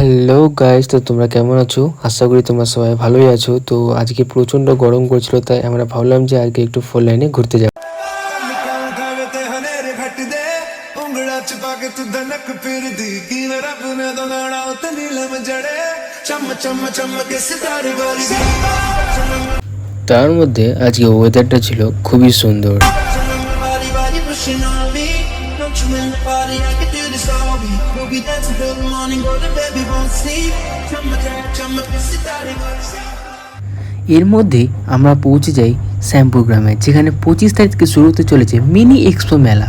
Hello guys, তো তোমরা কেমন আছো? আশা করি তোমরা সবাই ভালোই আছো। তো আজকে প্রচণ্ড গরম করছিল, তাই আমরা ভাবলাম যে আজকে একটু ফোর লাইনে ঘুরতে যাব। তার মধ্যে আজকে ওয়েদারটা ছিল খুবই সুন্দর। এর মধ্যে আমরা পৌঁছে যাই শ্যামপুর গ্রামে, যেখানে 25 তারিখ থেকে শুরু হতে চলেছে মিনি এক্সপো মেলা।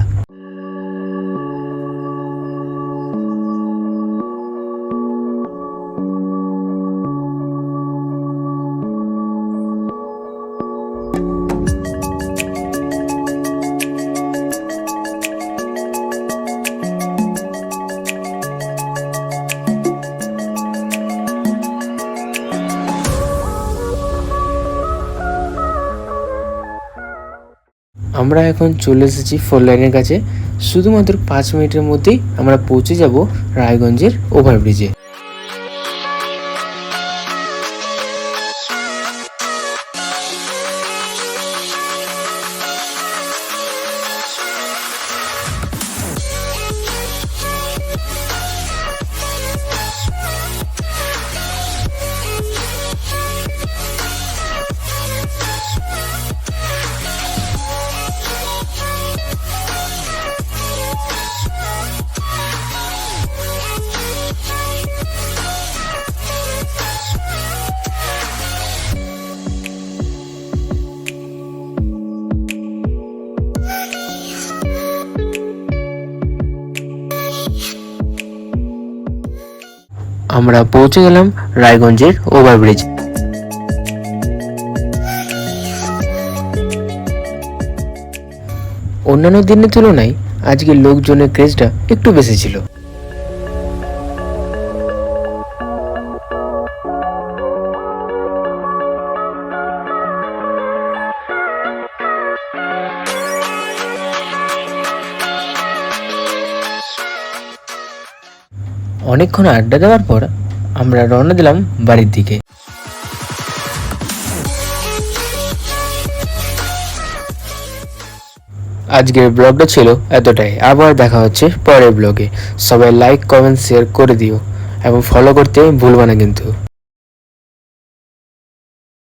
আমরা এখন চলে এসেছি ফোর লাইনের কাছে। শুধুমাত্র 5 মিনিটের মধ্যেই আমরা পৌঁছে যাব রায়গঞ্জের ওভারব্রিজে। আমরা পৌঁছে গেলাম রায়গঞ্জের ওভারব্রিজ। অন্যান্য দিনের তুলনায় আজকে লোকজনের ক্রেজটা একটু বেশি ছিল। অনেকক্ষণ আড্ডা দেওয়ার পর আমরা রওনা দিলাম বাড়ির দিকে। আজকের ব্লগটা ছিল এতটাই। আবার দেখা হচ্ছে পরের ব্লগে। সবাই লাইক, কমেন্ট, শেয়ার করে দিও এবং ফলো করতে ভুলবা না কিন্তু।